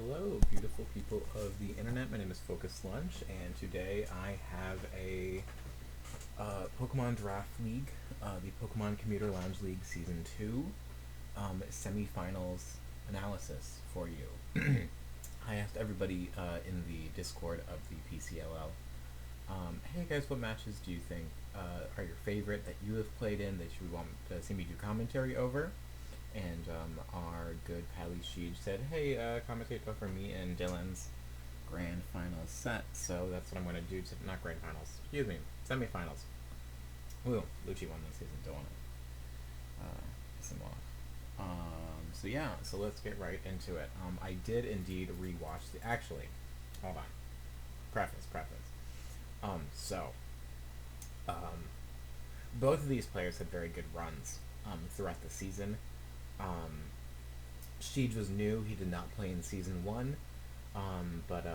Hello, beautiful people of the internet. My name is Focus Lunch, and today I have a Pokemon Draft League, the Pokemon Commuter Lounge League Season 2 semifinals analysis for you. I asked everybody in the Discord of the PCLL, hey guys, what matches do you think are your favorite that you have played in that you want to see me do commentary over? And our good pally Sheedge said, hey, commentate for me and Dylan's grand finals set. So that's what I'm going to do to, not grand finals, excuse me, semifinals. Woo, Lucci won this season, don't want to piss him off. So yeah, so let's get right into it. I did indeed rewatch the, actually, hold on, preface. So, both of these players had very good runs throughout the season. Sheedge was new. He did not play in season 1, but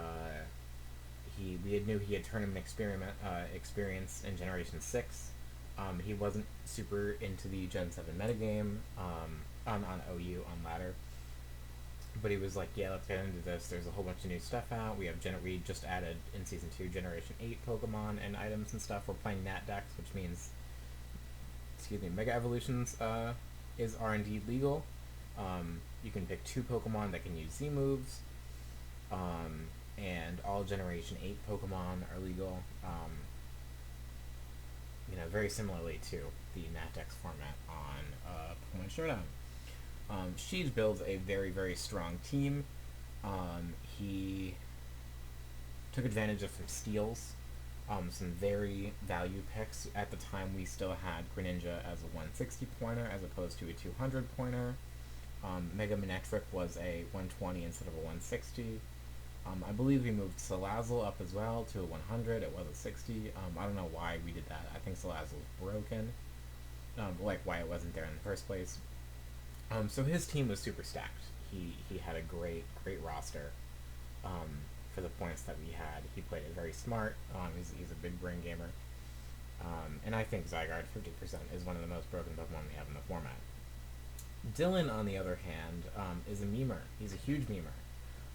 we knew he had tournament experience in Generation 6. He wasn't super into the Gen 7 metagame on OU on ladder, but he was like, yeah, let's get into this. There's a whole bunch of new stuff out. We just added in season 2 Generation 8 Pokemon and items and stuff. We're playing Nat Dex, which means, Mega Evolutions are indeed legal. You can pick 2 Pokemon that can use Z moves, and all Generation 8 Pokemon are legal. Very similarly to the Nat-Dex format on Pokemon Showdown. Sheedge builds a very, very strong team. He took advantage of some steals, some very value picks. At the time, we still had Greninja as a 160 pointer as opposed to a 200 pointer. Mega Manectric was a 120 instead of a 160. I believe we moved Salazzle up as well to a 100. It was a 60. I don't know why we did that. I think Salazzle was broken. Why it wasn't there in the first place. So his team was super stacked. He had a great roster for the points that we had. He played it very smart. He's a big brain gamer. And I think Zygarde 50% is one of the most broken Pokemon we have in the format. Dylan, on the other hand, is a memer. He's a huge memer.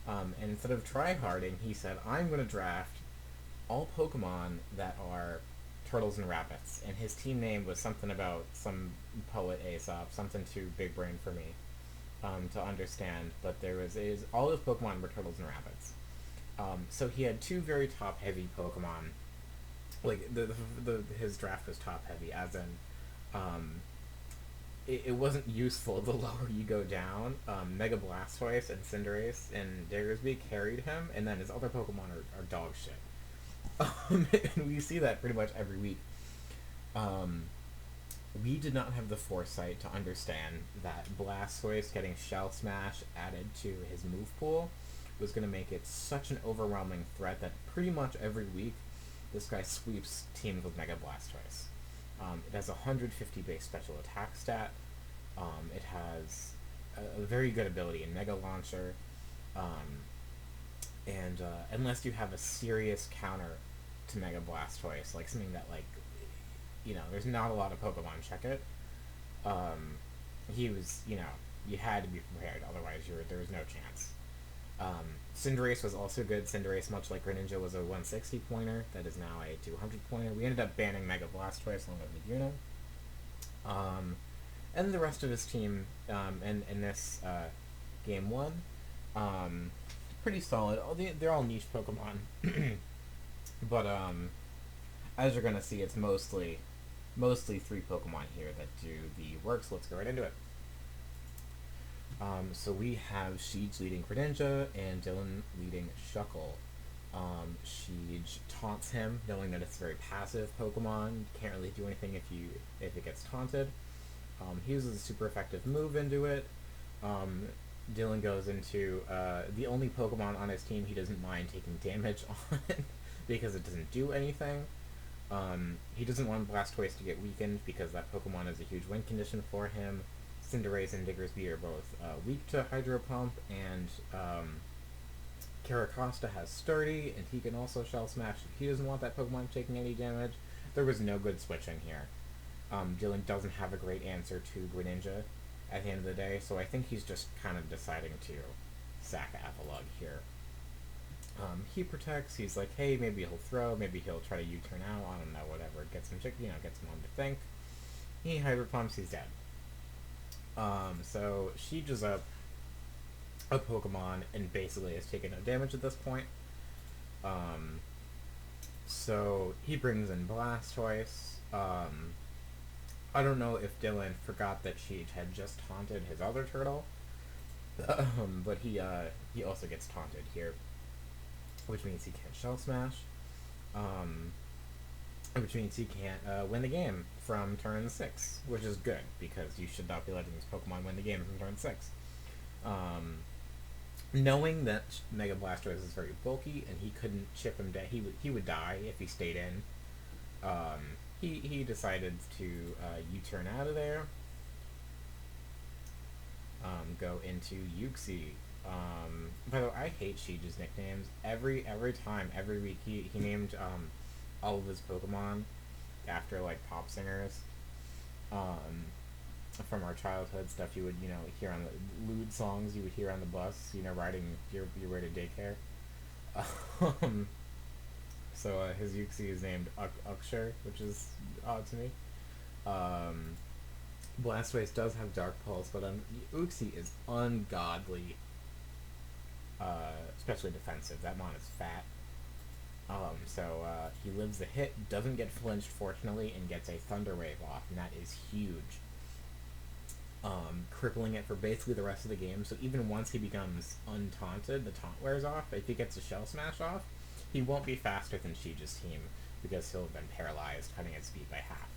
And instead of tryharding, he said, I'm going to draft all Pokemon that are turtles and rabbits. And his team name was something about some poet Aesop, something too big brain for me to understand. But all his Pokemon were turtles and rabbits. So he had 2 very top-heavy Pokemon. His draft was top-heavy, as in, it wasn't useful the lower you go down. Mega Blastoise and Cinderace and Diggersby carried him, and then his other Pokemon are dog shit. And we see that pretty much every week. We did not have the foresight to understand that Blastoise getting Shell Smash added to his move pool was going to make it such an overwhelming threat that pretty much every week this guy sweeps teams with Mega Blastoise. It has a 150 base special attack stat. It has a very good ability in Mega Launcher. And unless you have a serious counter to Mega Blastoise, like something that, there's not a lot of Pokemon check it. He was, you had to be prepared, otherwise there was no chance. Cinderace was also good. Cinderace, much like Greninja, was a 160 pointer. That is now a 200 pointer. We ended up banning Mega Blastoise along with Meduna. And the rest of his team in this game 1, pretty solid. They're all niche Pokemon. But as you're going to see, it's mostly 3 Pokemon here that do the work, so let's go right into it. So we have Sheedge leading Greninja and Dylan leading Shuckle. Sheedge taunts him, knowing that it's a very passive Pokemon. Can't really do anything if it gets taunted. He uses a super effective move into it. Dylan goes into the only Pokemon on his team he doesn't mind taking damage on because it doesn't do anything. He doesn't want Blastoise to get weakened because that Pokemon is a huge win condition for him. Cinderace and Diggersby are both weak to Hydro Pump, and Caracosta has Sturdy, and he can also Shell Smash. He doesn't want that Pokemon taking any damage. There was no good switching here. Dylan doesn't have a great answer to Greninja at the end of the day, so I think he's just kind of deciding to sack Avalugg here. He protects. He's like, hey, maybe he'll throw. Maybe he'll try to U-turn out. I don't know. Whatever. Gets him, gets him home to think. He hyper pumps. He's dead. So Sheedge is up a Pokemon and basically has taken no damage at this point. So he brings in Blastoise. I don't know if Dylan forgot that Sheedge had just taunted his other turtle, but he also gets taunted here, which means he can't Shell Smash, which means he can't win the game from turn 6, which is good, because you should not be letting this Pokemon win the game from turn 6. Knowing that Mega Blastoise is very bulky and he couldn't chip him down, he would die if he stayed in. He decided to U-turn out of there, go into Uxie. By the way, I hate Sheedge's nicknames. Every time, every week, he named all of his Pokemon after like pop singers. From our childhood stuff, you would hear on the lewd songs you would hear on the bus, riding your way to daycare. So his Uxie is named Uxure, which is odd to me. Blastoise does have Dark Pulse, but Uxie is ungodly, especially defensive. That mon is fat. So he lives the hit, doesn't get flinched, fortunately, and gets a Thunder Wave off, and that is huge. Crippling it for basically the rest of the game, so even once he becomes untaunted, the taunt wears off. If he gets a Shell Smash off, he won't be faster than Sheedge's team, because he'll have been paralyzed, cutting its speed by half.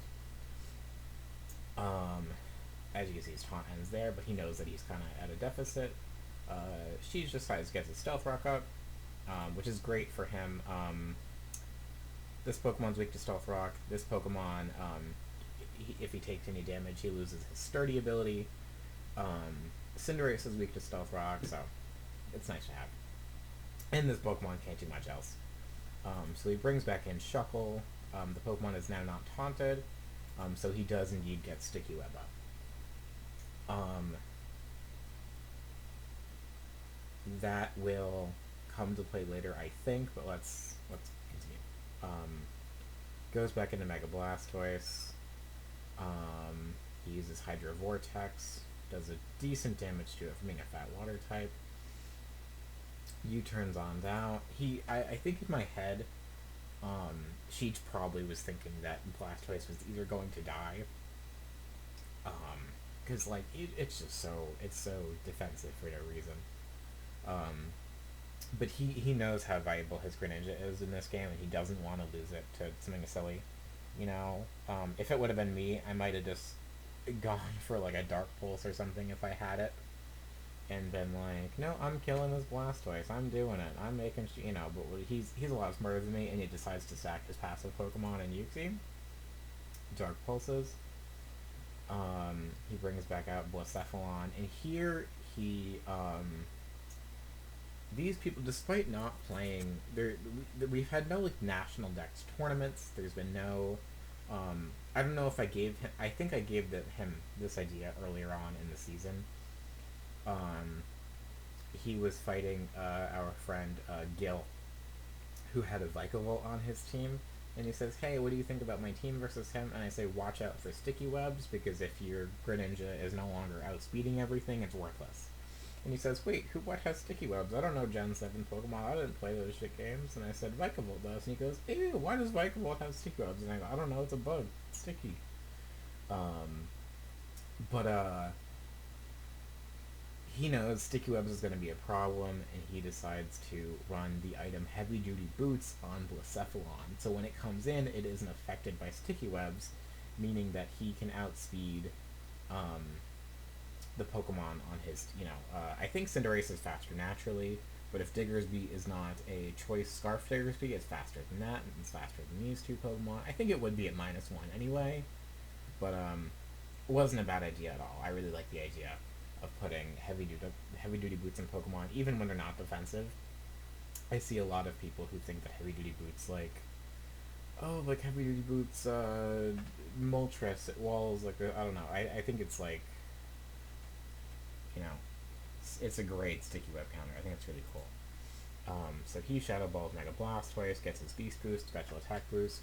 As you can see, his taunt ends there, but he knows that he's kind of at a deficit. Sheedge decides to get his Stealth Rock up, which is great for him. This Pokemon's weak to Stealth Rock. This Pokemon, if he takes any damage, he loses his Sturdy ability. Cinderace is weak to Stealth Rock, so it's nice to have. And this Pokemon can't do much else. So he brings back in Shuckle. The Pokemon is now not taunted, so he does indeed get Sticky Web up. That will come to play later, I think, but let's continue. Goes back into Mega Blastoise. He uses Hydro Vortex, does a decent damage to it for being a fat water type. U-turns on out. I think in my head, Sheedge probably was thinking that Blastoise was either going to die, because like it's so defensive for no reason. But he knows how valuable his Greninja is in this game, and he doesn't want to lose it to something silly. If it would have been me, I might have just gone for like a Dark Pulse or something if I had it, and been like, no, I'm killing this Blastoise, I'm doing it, I'm making but he's a lot smarter than me, and he decides to sack his passive Pokemon in Uxie. Dark Pulses. He brings back out Blacephalon, and here he, these people, despite not playing, we've had no like national dex tournaments. There's been no, I don't know if I gave him. I think I gave him this idea earlier on in the season. He was fighting our friend Gil, who had a Vikavolt on his team, and he says, "Hey, what do you think about my team versus him?" And I say, "Watch out for Sticky Webs, because if your Greninja is no longer outspeeding everything, it's worthless." And he says, "Wait, what has Sticky Webs? I don't know Gen 7 Pokemon. I didn't play those shit games." And I said, "Vikavolt does." And he goes, "Ew, why does Vikavolt have Sticky Webs?" And I go, "I don't know, it's a bug. It's sticky." He knows Sticky Webs is going to be a problem, and he decides to run the item Heavy Duty Boots on Blacephalon. So when it comes in, it isn't affected by Sticky Webs, meaning that he can outspeed the Pokemon on his, I think Cinderace is faster naturally, but if Diggersby is not a choice Scarf Diggersby, it's faster than that, and it's faster than these two Pokemon. I think it would be at -1 anyway, but it wasn't a bad idea at all. I really like the idea of putting heavy duty boots in Pokemon, even when they're not defensive. I see a lot of people who think that heavy duty boots, like heavy duty boots, Moltres at walls, I don't know. I think it's like, it's a great Sticky Web counter. I that's really cool. So he Shadow Balls Mega Blast twice, gets his Beast Boost, Special Attack Boost.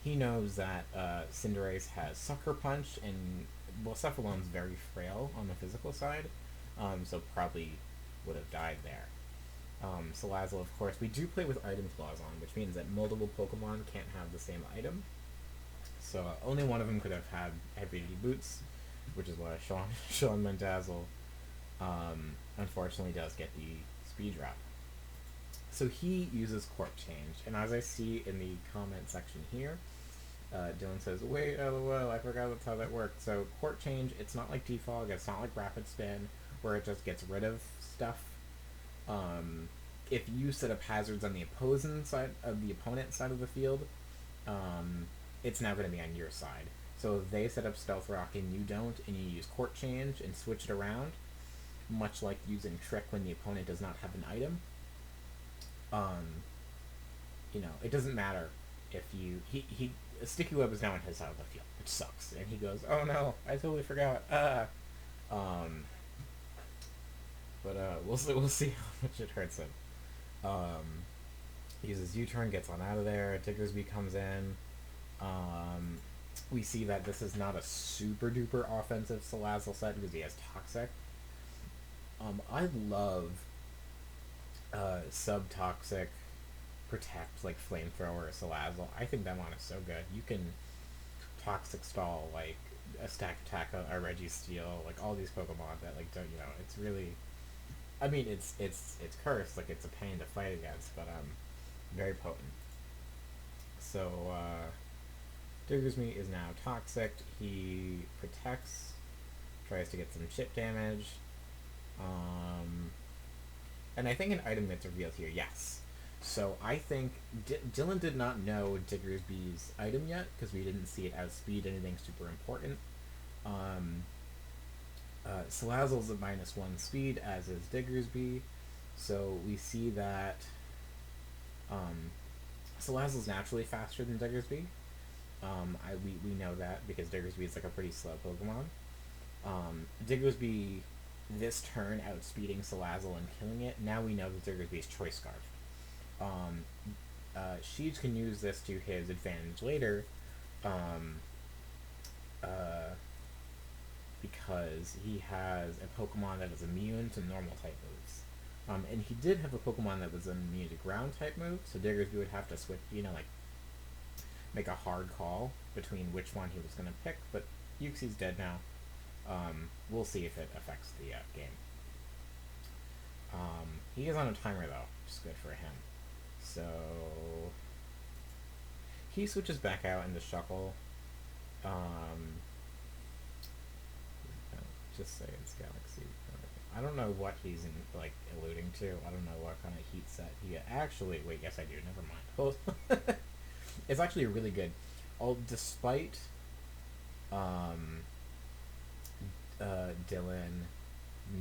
He knows that Cinderace has Sucker Punch, and well, Cephalone's very frail on the physical side, so probably would have died there. Salazzle, of course, we do play with item clause on, which means that multiple Pokemon can't have the same item. So only one of them could have had heavy duty boots, which is why Sean Mendazzle unfortunately does get the speed drop. So he uses Court Change, and as I see in the comment section here, Dylan says, wait, lol, I forgot that's how that worked. So Court Change, it's not like Defog, it's not like Rapid Spin, where it just gets rid of stuff. If you set up hazards on the opposing side of the opponent's side of the field, it's now going to be on your side. So if they set up Stealth Rock and you don't, and you use Court Change and switch it around, much like using Trick when the opponent does not have an item, it doesn't matter if you... Sticky Web is now on his side of the field, which sucks. And he goes, oh no, I totally forgot. We'll see how much it hurts him. Uses U-turn, gets on out of there. Diggersby comes in. We see that this is not a super duper offensive Salazzle set because he has Toxic. I love sub-toxic protect, like Flamethrower or Salazzle. I think that one is so good. You can Toxic Stall, like, a Stack Attack, a Registeel, like, all these Pokemon that, like, don't, it's really... I mean, it's cursed, like, it's a pain to fight against, but, very potent. So, Diggersby is now Toxic. He protects, tries to get some chip damage, and I think an item gets revealed here, yes. So I think Dylan did not know Diggersby's item yet, because we didn't see it as speed, anything super important. Salazzle's a -1 speed, as is Diggersby, so we see that Salazzle's naturally faster than Diggersby. We know that because Diggersby is like a pretty slow Pokemon. Diggersby this turn outspeeding Salazzle and killing it. Now we know that Diggersby is Choice Scarf. Sheedge can use this to his advantage later, because he has a Pokemon that is immune to normal type moves. And he did have a Pokemon that was immune to ground type moves, so Diggersby would have to switch, make a hard call between which one he was going to pick, but Uxie's dead now. We'll see if it affects the game. He is on a timer though, which is good for him. So he switches back out into Shuckle. Just say it's Galaxy. I don't know what he's alluding to. I don't know what kind of heat set he actually. Wait, yes I do. Never mind. It's actually really good. Despite Dylan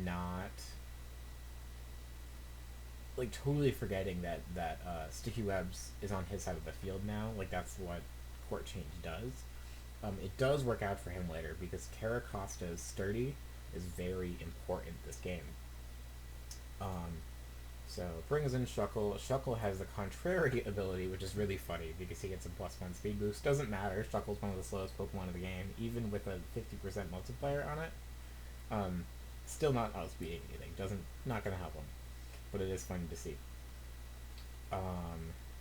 not totally forgetting that Sticky Webs is on his side of the field now. That's what Court Change does. It does work out for him later because Caracosta's Sturdy is very important this game. So brings in Shuckle. Shuckle has the contrary ability, which is really funny because he gets a +1 speed boost. Doesn't matter. Shuckle's one of the slowest Pokemon of the game, even with a 50% multiplier on it. Still not outspeeding anything. Not gonna help him, but it is funny to see.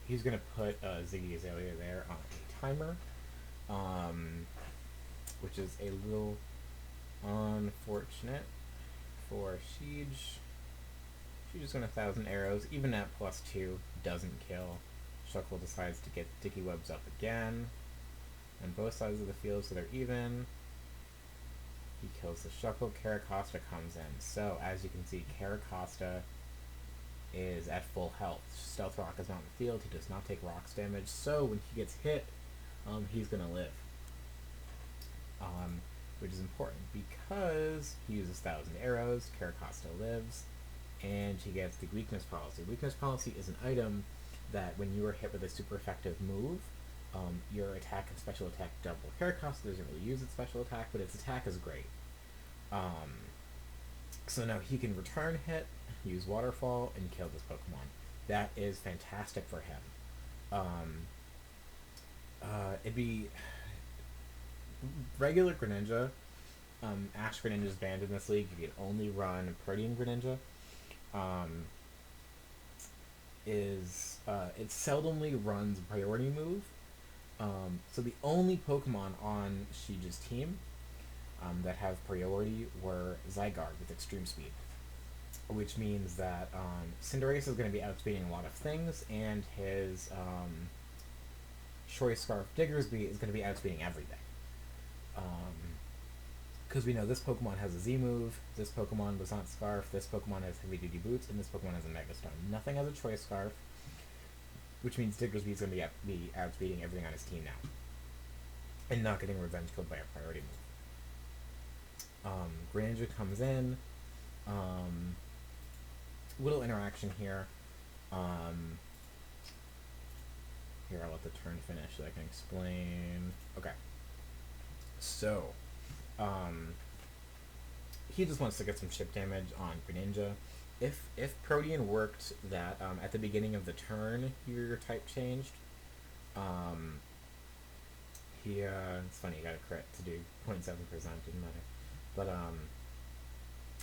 He's gonna put Ziggy Azalea there on a timer, which is a little unfortunate for Sheedge. She's just going 1,000 arrows, even at +2, doesn't kill. Shuckle decides to get Dicky Webs up again on both sides of the field so they're even. He kills the Shuckle. Caracosta comes in. So, as you can see, Caracosta is at full health. Stealth Rock is not in the field. He does not take rocks damage. So, when he gets hit, he's going to live. Which is important because he uses 1,000 arrows. Caracosta lives. And he gets the Weakness Policy. Weakness Policy is an item that when you are hit with a super effective move, your attack and special attack double. Caracosta doesn't really use its special attack, but its attack is great. So now he can return hit, use Waterfall, and kill this Pokemon. That is fantastic for him. Um, it'd be regular Greninja. Ash Greninja is banned in this league. You can only run Protean Greninja. It seldomly runs priority move. So the only Pokemon on Sheedge's team that have priority were Zygarde with extreme speed, which means that Cinderace is going to be outspeeding a lot of things, and his Choice Scarf Diggersby is going to be outspeeding everything. Because we know this Pokemon has a Z move, this Pokemon does not Scarf, this Pokemon has Heavy Duty Boots, and this Pokemon has a Mega Stone. Nothing has a Choice Scarf, which means Diggersby is going to be outspeeding everything on his team now, and not getting revenge killed by a priority move. Greninja comes in. Little interaction here. Here, I'll let the turn finish so I can explain. Okay. So, he just wants to get some chip damage on Greninja. If Protean worked that at the beginning of the turn your type changed, it's funny, you got a crit to do 0.7%, didn't matter. But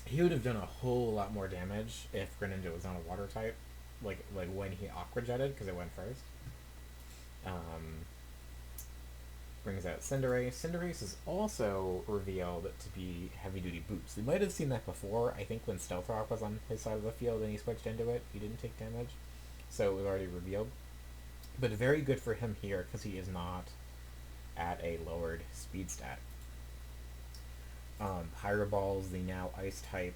he would have done a whole lot more damage if Greninja was on a water type, like when he Aqua Jetted, because it went first. Brings out Cinderace. Cinderace is also revealed to be Heavy Duty Boots. We might have seen that before. I think when Stealth Rock was on his side of the field and he switched into it, he didn't take damage. So it was already revealed. But very good for him here because he is not at a lowered speed stat. Pyro Ball's the now Ice type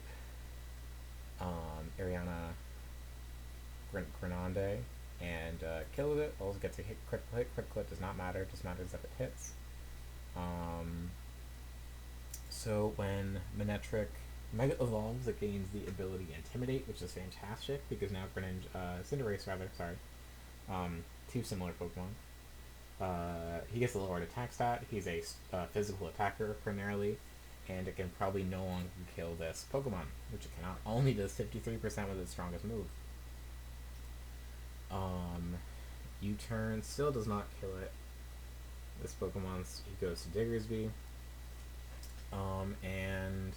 Ariana Grenade, and kills it. Also gets a critical hit. Critical hit does not matter. It just matters if it hits. So when Manectric Mega Evolves, it gains the ability Intimidate, which is fantastic because now Cinderace, two similar Pokemon. He gets a lowered attack stat. He's a physical attacker primarily, and it can probably no longer kill this Pokemon, which it cannot. Only does 53% with its strongest move. U-turn still does not kill it. This Pokemon, he goes to Diggersby. And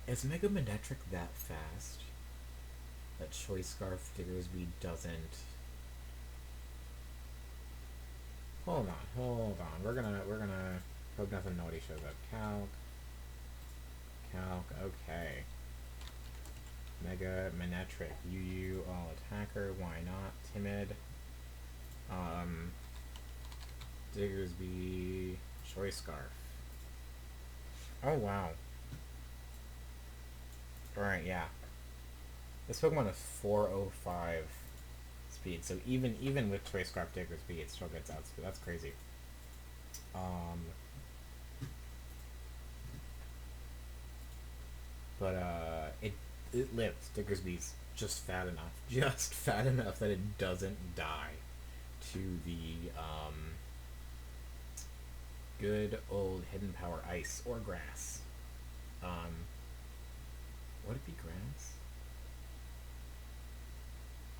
is Mega Manectric that fast that Choice Scarf Diggersby doesn't? Hold on. We're gonna hope nothing naughty shows up. Calc, okay. Mega Manectric, UU, all attacker, why not? Timid. Diggersby, Choice Scarf. Oh wow. Alright, yeah. This Pokemon is 405 speed, so even with Choice Scarf Diggersby, it still gets outspeed. That's crazy. But it lives. Diggersby's just fat enough that it doesn't die to the good old Hidden Power Ice or Grass. Would it be Grass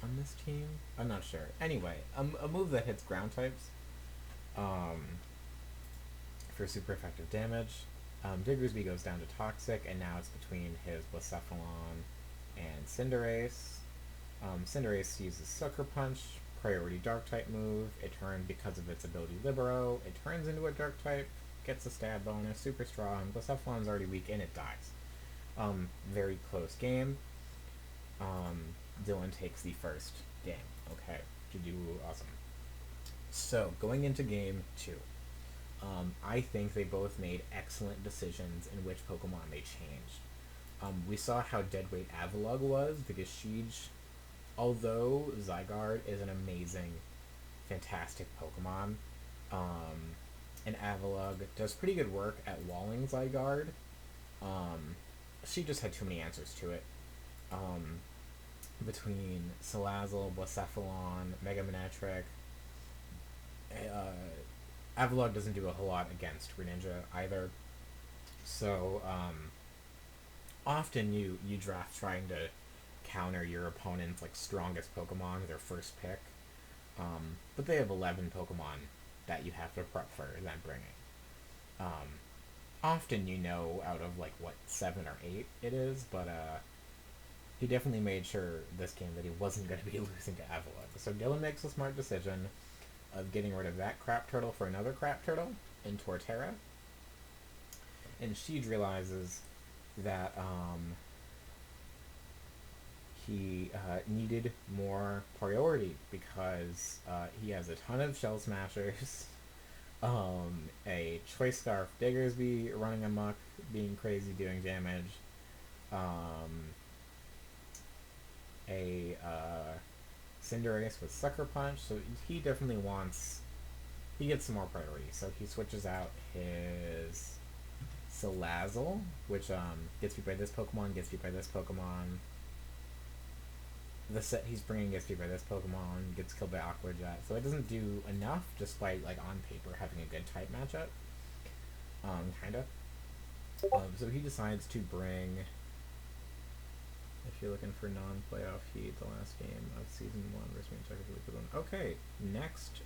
on this team? I'm not sure. Anyway, a move that hits ground types for super effective damage. Diggersby goes down to Toxic, and now it's between his Blacephalon and Cinderace. Cinderace uses Sucker Punch, priority Dark type move. It turns because of its ability Libero. It turns into a Dark type, gets a stab bonus, super strong. Blacephalon's already weak, and it dies. Very close game. Dylan takes the first game. Okay, you do awesome. So going into game 2. I think they both made excellent decisions in which Pokemon they changed. We saw how deadweight Avalugg was because Sheedge, although Zygarde is an amazing, fantastic Pokemon, and Avalugg does pretty good work at walling Zygarde, she just had too many answers to it. Between Salazzle, Blacephalon, Mega Manectric, Avalog doesn't do a whole lot against Greninja either. So, often you draft trying to counter your opponent's like strongest Pokemon, their first pick. But they have 11 Pokemon that you have to prep for them bringing. Um, Often out of like what 7 or 8 it is, but he definitely made sure this game that he wasn't going to be losing to Avalon. So Dylan makes a smart decision of getting rid of that crap turtle for another crap turtle in Torterra, and Sheedge realizes that he needed more priority because he has a ton of Shell Smashers, a Choice Scarf Diggersby running amok, being crazy, doing damage, um, a Cinderace with Sucker Punch, so he definitely wants. He gets some more priority, so he switches out his Salazzle, which gets beat by this Pokemon, gets beat by this Pokemon. The set he's bringing gets beat by this Pokemon, gets killed by Aqua Jet, so it doesn't do enough, despite like on paper having a good type matchup. Kinda. So he decides to bring. If you're looking for non-playoff heat, the last game of season 1 versus me, check if you one. Okay, next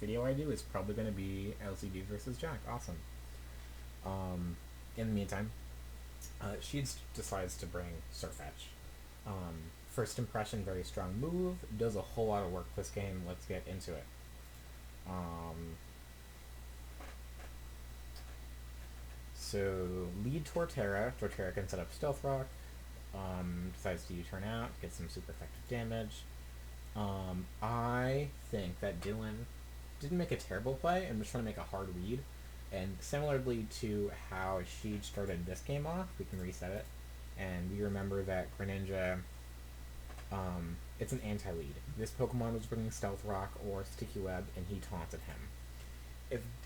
video I do is probably going to be LCD versus Jack. Awesome. In the meantime, Sheedge decides to bring Surfetch. First impression, very strong move. Does a whole lot of work this game. Let's get into it. So lead Torterra. Torterra can set up Stealth Rock. Decides to U-turn out, get some super effective damage. I think that Dylan didn't make a terrible play and was trying to make a hard read. And similarly to how Sheedge started this game off, we can reset it. And we remember that Greninja, it's an anti-lead. This Pokemon was bringing Stealth Rock or Sticky Web, and he taunted him.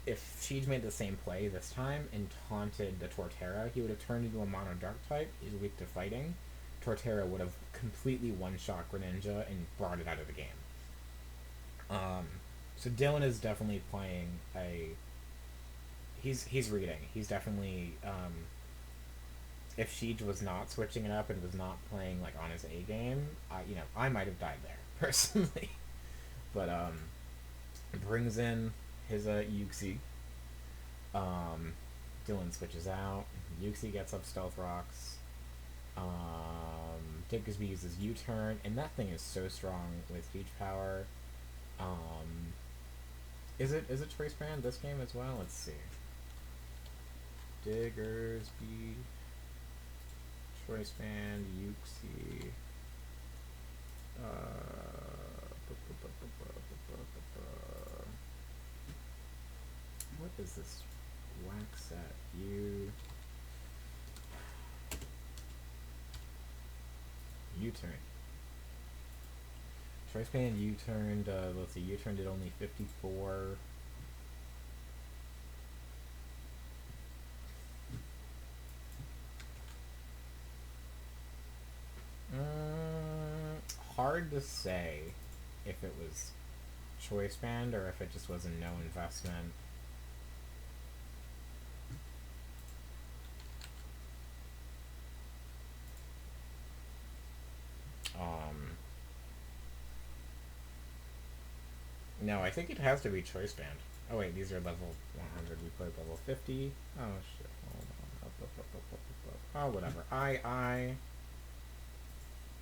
If Sheedge made the same play this time and taunted the Torterra, he would have turned into a Mono Dark type. He's weak to fighting. Torterra would have completely one-shot Greninja and brought it out of the game. So Dylan is definitely playing a. He's reading. He's definitely. If Sheedge was not switching it up and was not playing like on his A game, I might have died there personally. But brings in his Uxie. Dylan switches out. Uxie gets up Stealth Rocks. Diggersby uses U-turn, and that thing is so strong with huge power. Is it Choice Band this game as well? Let's see. Diggersby, Choice Band, Uxie. What is this wax set? U-turn. Choice Band U-turned, let's see, U-turn did only 54. Hard to say if it was Choice Band or if it just was a no investment. No, I think it has to be Choice Band. Oh wait, these are level 100. We played level 50. Oh shit! Hold on. Oh whatever.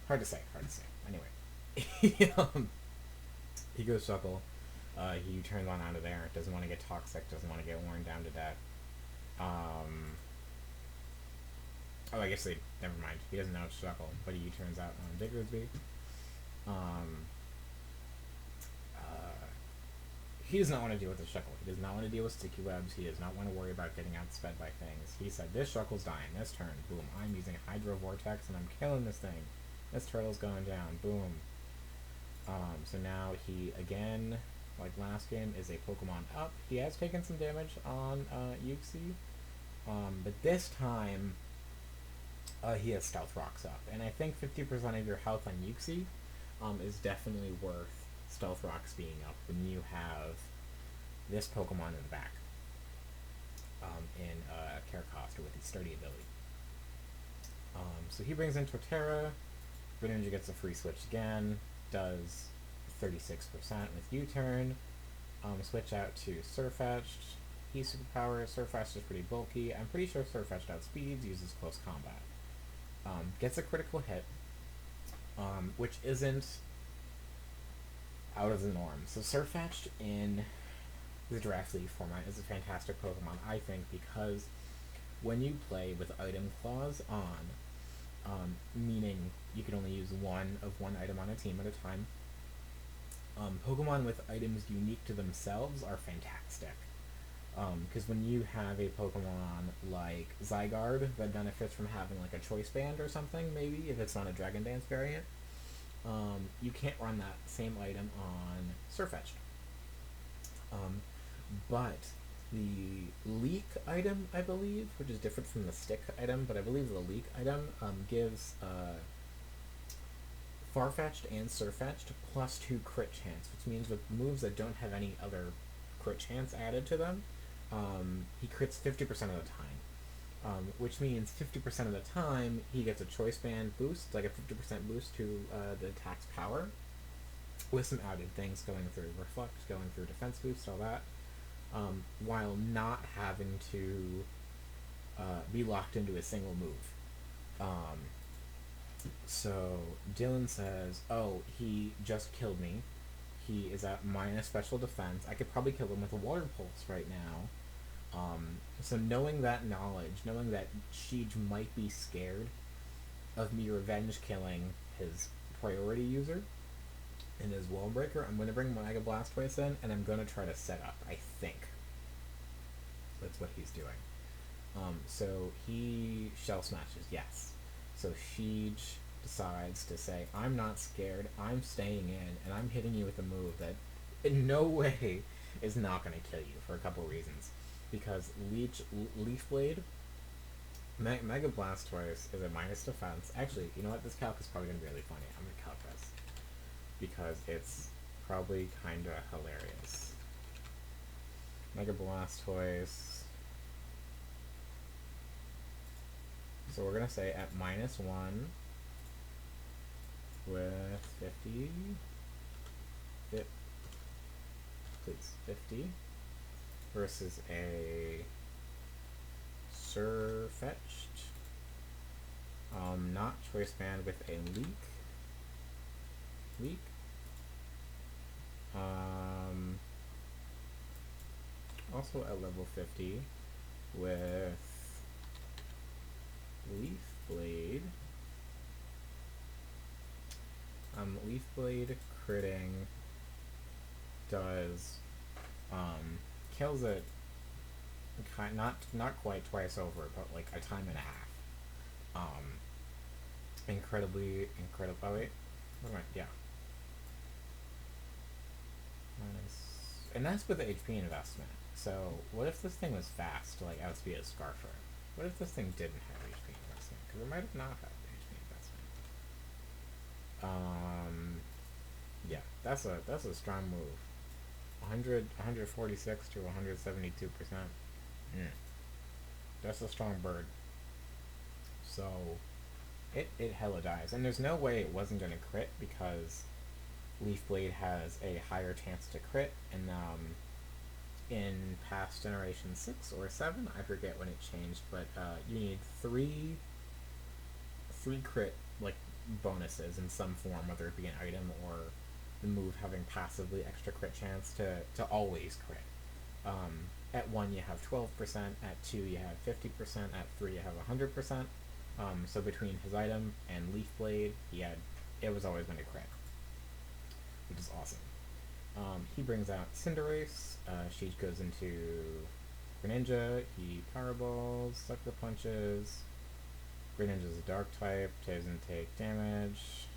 Hard to say. Anyway, he goes Shuckle. He turns on out of there. Doesn't want to get toxic. Doesn't want to get worn down to death. Oh, I guess never mind. He doesn't know it's Shuckle, but he turns out on Diggersby. He does not want to deal with the Shuckle. He does not want to deal with Sticky Webs. He does not want to worry about getting outsped by things. He said, this Shuckle's dying. This turn. Boom. I'm using Hydro Vortex, and I'm killing this thing. This turtle's going down. Boom. So now he, again, like last game, is a Pokemon up. He has taken some damage on Uxie. But this time, he has Stealth Rocks up. And I think 50% of your health on Uxie is definitely worth Stealth Rocks being up when you have this Pokemon in the back. In Caracosta with his sturdy ability. So he brings in Torterra. Greninja gets a free switch again. Does 36% with U-turn. Switch out to Surfetched. He's superpower. Surfetched is pretty bulky. I'm pretty sure Surfetched outspeeds, uses close combat. Gets a critical hit, which isn't out of the norm. So Surfetched in the Draft League format is a fantastic Pokemon, I think, because when you play with item clause on, meaning you can only use one item on a team at a time, Pokemon with items unique to themselves are fantastic. Because when you have a Pokemon like Zygarde that benefits from having like a Choice Band or something, maybe, if it's not a Dragon Dance variant, you can't run that same item on Surfetched. But the Leak item, I believe, which is different from the Stick item, but I believe the Leak item gives Farfetch'd and Surfetch'd +2 crit chance, which means with moves that don't have any other crit chance added to them, he crits 50% of the time. Which means 50% of the time he gets a Choice Band boost, like a 50% boost to the attack's power, with some added things going through Reflect, going through Defense Boost, all that, while not having to be locked into a single move. So Dylan says, oh, he just killed me. He is at minus special defense. I could probably kill him with a Water Pulse right now. So knowing that knowledge, knowing that Sheedge might be scared of me revenge killing his priority user and his Wall Breaker, I'm going to bring Mega Blastoise in, and I'm going to try to set up, I think. That's what he's doing. So he Shell Smashes, yes. So Sheedge decides to say, I'm not scared, I'm staying in, and I'm hitting you with a move that in no way is not going to kill you for a couple reasons. Because Leaf Blade, Mega Blastoise is a minus defense. Actually, you know what? This calc is probably going to be really funny. I'm going to calc this. Because it's probably kind of hilarious. Mega Blastoise. So we're going to say at -1 with 50. Please, 50. Versus a Surfetched. Not Choice Band with a Leak. Also at level 50 with Leaf Blade. Leaf Blade critting does kills it not quite twice over, but like a time and a half. Incredibly. Oh wait, what am I? Yeah. And that's with the HP investment. So what if this thing was fast to like outspeed a Scarfer? What if this thing didn't have HP investment? Because it might have not had HP investment. Yeah, that's a strong move. 146 to 172%. That's a strong bird. So it hella dies, and there's no way it wasn't gonna crit because Leaf Blade has a higher chance to crit, and in past generation 6 or 7, I forget when it changed, but you need three crit like bonuses in some form, whether it be an item or the move having passively extra crit chance to always crit. At 1 you have 12%, at 2 you have 50%, at 3 you have 100%. So between his item and Leaf Blade, it was always going to crit, which is awesome. He brings out Cinderace. Sheedge goes into Greninja. He Powerballs, Sucker Punches. Greninja's a Dark type, doesn't take damage.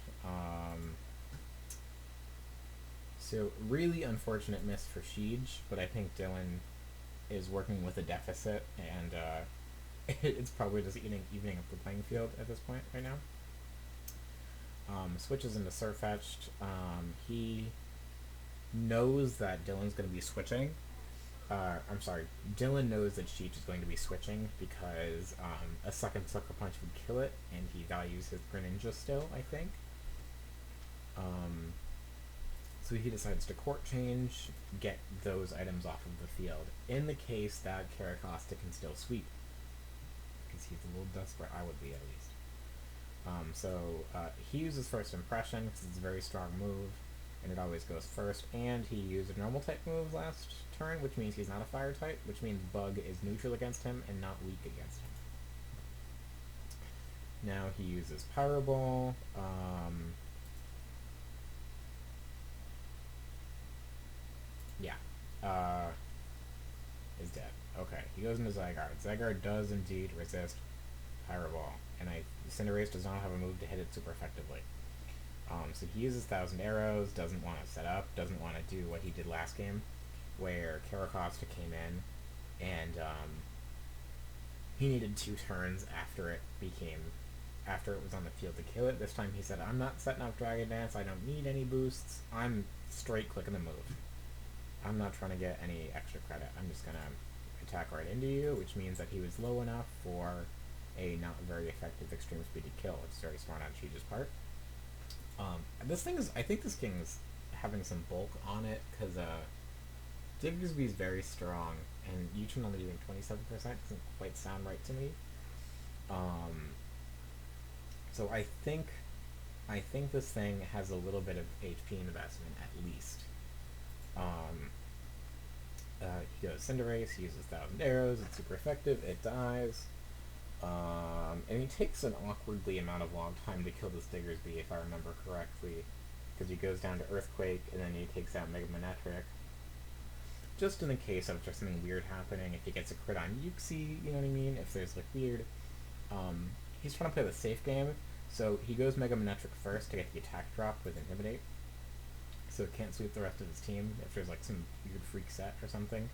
So really unfortunate miss for Sheedge, but I think Dylan is working with a deficit, and it's probably just evening up the playing field at this point right now. Switches into Surfetched. He knows that Dylan's going to be switching, I'm sorry, Dylan knows that Sheedge is going to be switching because a second sucker punch would kill it, and he values his Greninja still, I think. Um, so he decides to court change, get those items off of the field, in the case that Caracosta can still sweep. Because he's a little desperate, I would be at least. He uses First Impression because it's a very strong move, and it always goes first, and he used a normal type move last turn, which means he's not a fire type, which means Bug is neutral against him and not weak against him. Now he uses Pyro Ball. Is dead. Okay, he goes into Zygarde. Zygarde does indeed resist Pyro Ball, and Cinderace does not have a move to hit it super effectively. So he uses Thousand Arrows, doesn't want to set up, doesn't want to do what he did last game, where Caracosta came in, and he needed 2 turns after it was on the field to kill it. This time he said, I'm not setting up Dragon Dance, I don't need any boosts, I'm straight clicking the move. I'm not trying to get any extra credit, I'm just going to attack right into you, which means that he was low enough for a not very effective extreme speed to kill. It's very smart on Sheedge's part. I think this king is having some bulk on it, because Diggersby is very strong, and Uchin only doing 27% doesn't quite sound right to me. So I think this thing has a little bit of HP investment, at least. He goes Cinderace, he uses Thousand Arrows, it's super effective, it dies. And he takes an awkwardly amount of long time to kill this Diggersby, if I remember correctly, because he goes down to Earthquake, and then he takes out Mega Manectric. Just in the case of just something weird happening, if he gets a crit on Uxie, you know what I mean? If there's, like, weird. He's trying to play the safe game, so he goes Mega Manectric first to get the attack drop with Intimidate, so it can't sweep the rest of his team if there's, like, some weird freak set or something.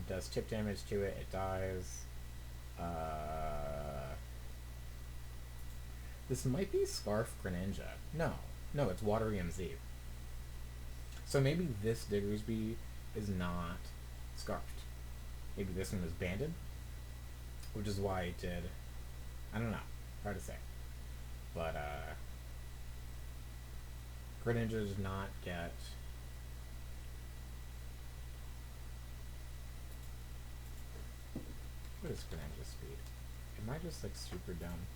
Does chip damage to it, it dies. This might be Scarf Greninja. No, it's Watery MZ. So maybe this Diggersby is not Scarfed. Maybe this one is banded, which is why it did. I don't know. Hard to say. But, Greninja does not get. What is Greninja's speed? Am I just, like, super dumb?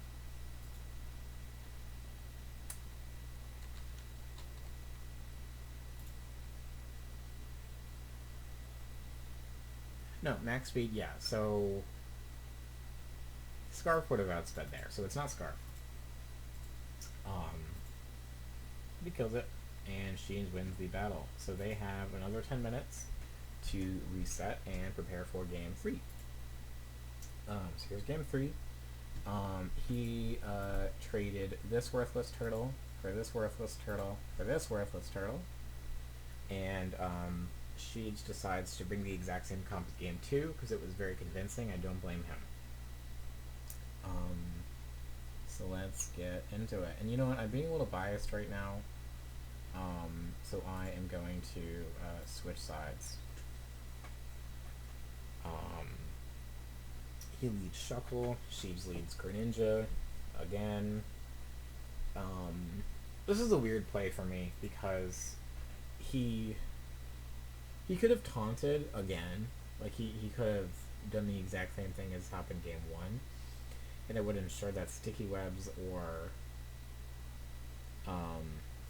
No, max speed, yeah. So Scarf would have outsped there, so it's not Scarf. He kills it, and Sheedge wins the battle. So they have another 10 minutes to reset and prepare for game 3. So here's game 3. He traded this worthless turtle for this worthless turtle for this worthless turtle, and Sheedge decides to bring the exact same comp as game 2 because it was very convincing. I don't blame him. So let's get into it. And you know what? I'm being a little biased right now. So I am going to switch sides. He leads Shuckle. Sheedge leads Greninja again. This is a weird play for me because he could have taunted again. Like, he could have done the exact same thing as happened game 1, and it would ensure that Sticky Webs or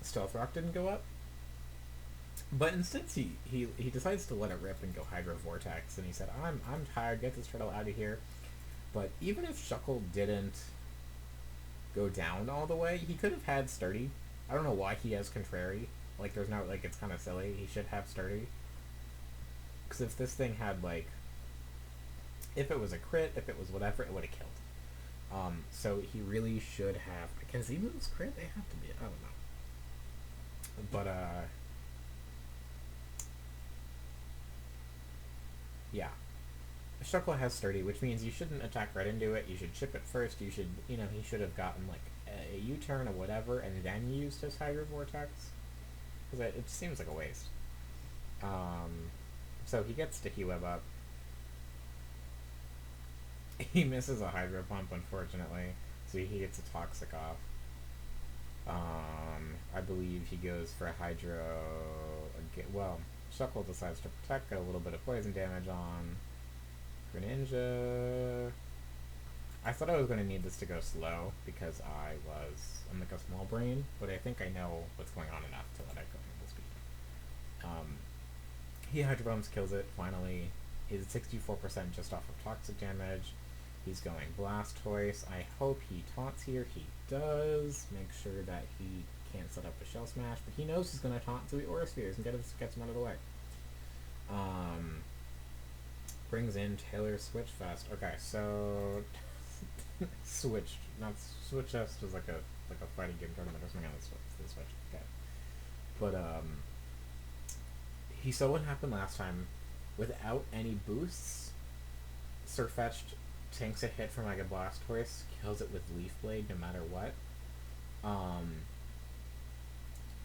Stealth Rock didn't go up. But instead, he decides to let it rip and go Hydro Vortex, and he said, I'm tired, get this turtle out of here. But even if Shuckle didn't go down all the way, he could have had Sturdy. I don't know why he has Contrary. Like, there's no, like, it's kind of silly. He should have Sturdy. Because if this thing had, like, if it was a crit, if it was whatever, it would have killed. So he really should have. Can Z-moves crit? They have to be. I don't know. But, yeah. Shuckle has Sturdy, which means you shouldn't attack right into it. You should chip it first. You should, he should have gotten, like, a U-turn or whatever, and then used his Hydro Vortex. Because it seems like a waste. So he gets Sticky Web up. He misses a Hydro Pump, unfortunately, so he gets a Toxic off. I believe he goes for a Hydro. Well, Shuckle decides to protect, get a little bit of poison damage on Greninja. I thought I was going to need this to go slow because I'm like a small brain, but I think I know what's going on enough to let it go full speed. He Hydro Pumps, kills it, finally. He's at 64% just off of Toxic damage. He's going Blastoise. I hope he taunts here. He does. Make sure that he can't set up a Shell Smash, but he knows he's going to taunt, so he Aura Spheres and gets him out of the way. Brings in Taylor Switch Fest. Okay, so Switch Fest was like a fighting game tournament or something on the Switch. Okay, but he saw what happened last time. Without any boosts, Surfetched tanks a hit from Mega Blastoise, kills it with Leaf Blade no matter what.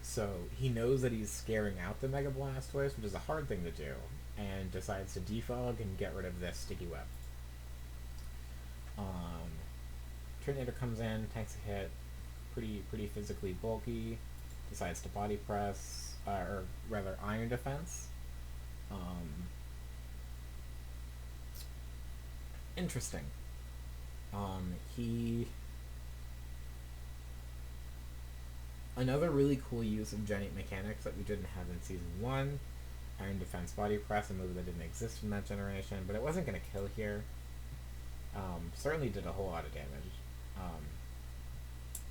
So he knows that he's scaring out the Mega Blastoise, which is a hard thing to do, and decides to defog and get rid of this Sticky Web. Tornado comes in, tanks a hit, pretty physically bulky, decides to body press, or rather Iron Defense. Interesting. Another really cool use of Giant Mechanics that we didn't have in Season 1, Iron Defense Body Press, a move that didn't exist in that generation, but it wasn't going to kill here. Certainly did a whole lot of damage.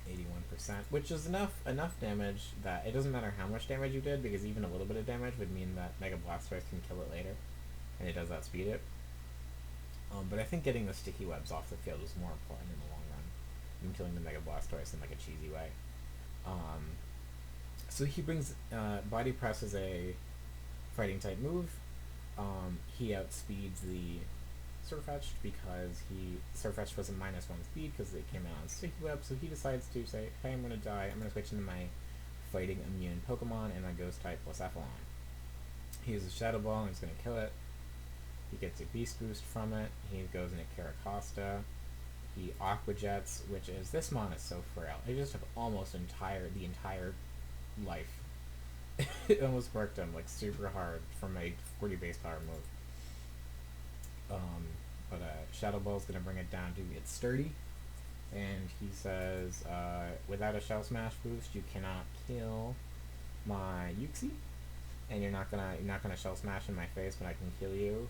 81%, which is enough damage that it doesn't matter how much damage you did, because even a little bit of damage would mean that Mega Blastoise can kill it later, and it does outspeed it. But I think getting the Sticky Webs off the field is more important in the long run than killing the Mega Blastoise in like a cheesy way. So he brings Body Press as a fighting type move. He outspeeds the Surfetched because Surfetched was a -1 speed because they came out on Sticky Web, so he decides to say, hey, I'm going to die, I'm going to switch into my fighting immune Pokemon and my Ghost type Blacephalon. He uses Shadow Ball and he's going to kill it. He gets a Beast Boost from it. He goes into Caracosta. He Aqua Jets, which is, this mon is so frail. It just took almost the entire life. It almost worked him like super hard from a 40 base power move. But Shadow Ball is going to bring it down to it's sturdy, and he says, without a Shell Smash boost, you cannot kill my Uxie, and you're not gonna Shell Smash in my face when I can kill you.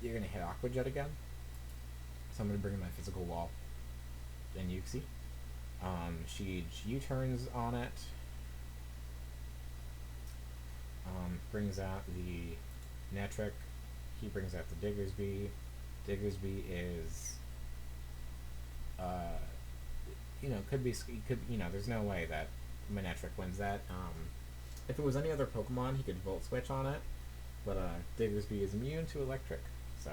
You're gonna hit Aqua Jet again, so I'm gonna bring in my physical wall and Uxie. Sheedge U-turns on it. Brings out the Netric. He brings out the Diggersby. Diggersby is, there's no way that Manectric wins that. If it was any other Pokemon, he could Volt Switch on it, but Diggersby is immune to Electric, so.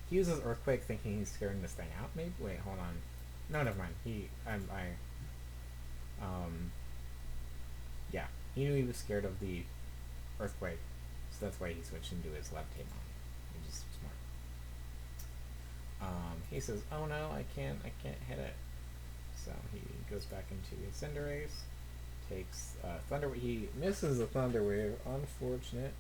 He uses Earthquake thinking he's scaring this thing out, maybe? Wait, hold on. No, never mind. Yeah. He knew he was scared of the Earthquake, so that's why he switched into his left Hamon. He's just smart. He says, oh no, I can't hit it. So he goes back into his Cinderace, takes Thunder Wave. He misses the Thunder Wave, unfortunate.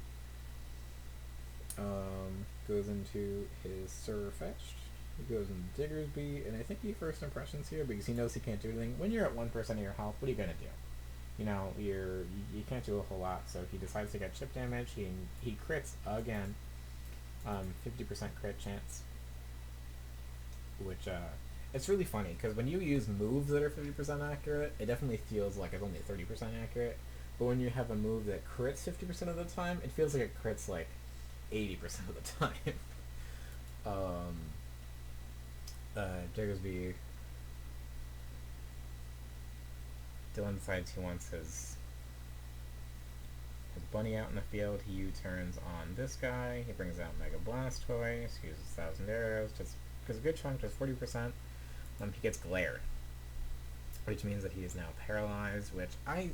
Goes into his Surfetched. He goes into Diggersby, and I think he first impressions here because he knows he can't do anything. When you're at 1% of your health, what are you gonna do? You can't do a whole lot, so he decides to get chip damage. He crits again, 50% crit chance, which it's really funny because when you use moves that are 50% accurate, it definitely feels like it's only 30% accurate. But when you have a move that crits 50% of the time, it feels like it crits like 80% of the time. Diggersby. Dylan decides he wants his bunny out in the field. He U-turns on this guy. He brings out Mega Blastoise. He uses 1,000 arrows. Because a good chunk does 40%. He gets glared. which means that he is now paralyzed. Which I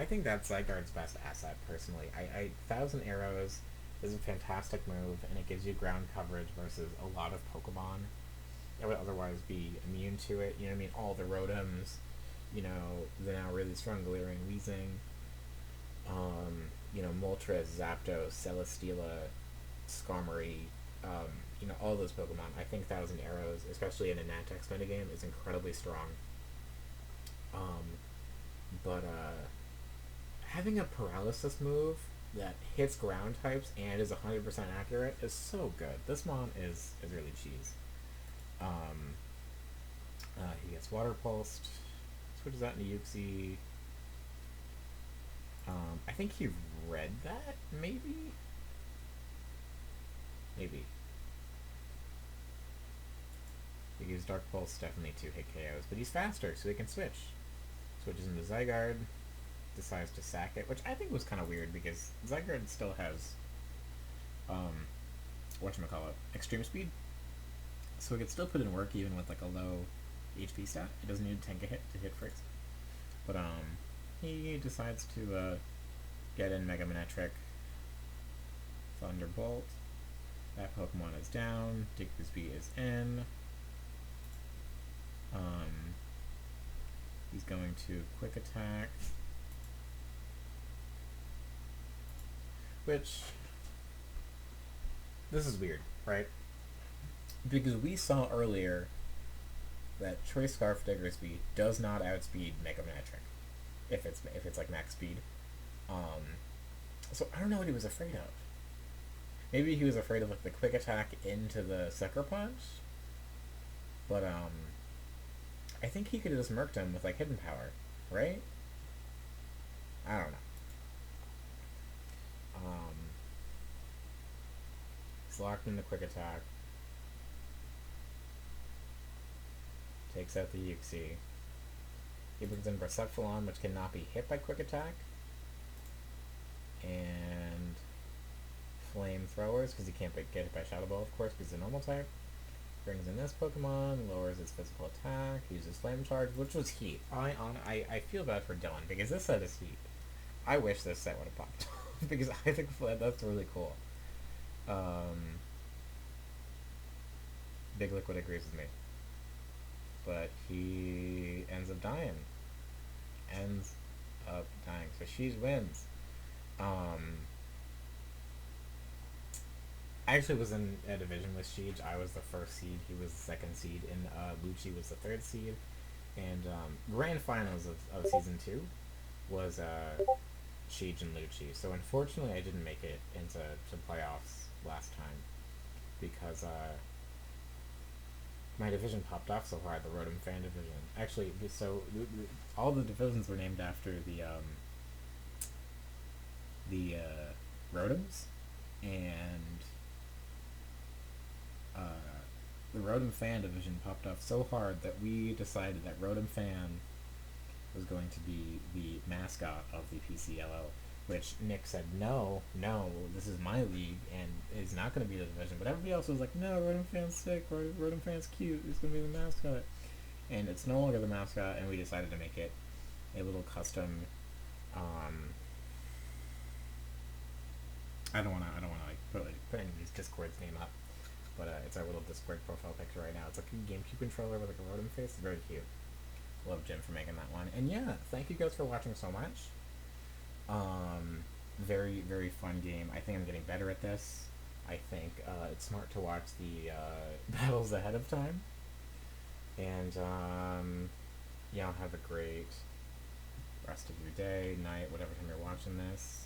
think that's Zygarde's best asset personally. I Thousand Arrows is a fantastic move, and it gives you ground coverage versus a lot of Pokemon that would otherwise be immune to it. You know what I mean? All the Rotoms, you know, the now really strong Galarian Weezing, you know, Moltres, Zapdos, Celesteela, Skarmory, you know, all those Pokemon. I think Thousand Arrows, especially in a Nantex metagame, is incredibly strong. But having a paralysis move that hits ground types and is 100% accurate is so good. This mon is really cheese. He gets Water Pulsed, switches out into Uxie. I think he read that, maybe? Maybe. He gives Dark Pulse, definitely 2 hit KOs, but he's faster, so he can switch. Switches into Zygarde, decides to sack it, which I think was kind of weird because Zygarde still has, whatchamacallit, extreme speed. So it could still put in work even with like a low HP stat. It doesn't need to tank a hit to hit first. But he decides to get in Mega Manectric, Thunderbolt. That Pokemon is down. Diggsby is in. He's going to Quick Attack. Which, this is weird, right? Because we saw earlier that Choice Scarf Diggersby does not outspeed Mega Manectric if it's like max speed. So I don't know what he was afraid of. Maybe he was afraid of like the quick attack into the Sucker Punch. But I think he could have just murked him with like Hidden Power, right? I don't know. He's locked in the quick attack. Takes out the Uxie. He brings in Percephalon, which cannot be hit by quick attack. And Flamethrowers, because he can't get hit by Shadow Ball, of course, because he's a normal type. Brings in this Pokemon, lowers his physical attack, uses Flame Charge, which was Heat. I feel bad for Dylan, because this set is Heat. I wish this set would have popped because I think that's really cool. Big Liquid agrees with me. But he ends up dying. So Sheedge wins. I actually was in a division with Sheedge. I was the first seed. He was the second seed. And Lucci was the third seed. And grand finals of season 2 was Sheedge and Lucci. So unfortunately I didn't make it into playoffs last time. Because my division popped off so hard, the Rotom fan division. Actually, so all the divisions were named after the Rotoms, and the Rotom fan division popped off so hard that we decided that Rotom fan was going to be the mascot of the PCLL, which Nick said, no, this is my league, and it's not going to be the division. But everybody else was like, no, Rotom fan's sick, Rotom fan's cute, it's going to be the mascot. And it's no longer the mascot, and we decided to make it a little custom, I don't want to like put anybody's Discord's name up, but it's our little Discord profile picture right now. It's like a GameCube controller with like a Rotom face. It's very cute. Love Jim for making that one. And yeah, thank you guys for watching so much. Very, very fun game. I think I'm getting better at this. I think it's smart to watch the battles ahead of time. And yeah, have a great rest of your day, night, whatever time you're watching this.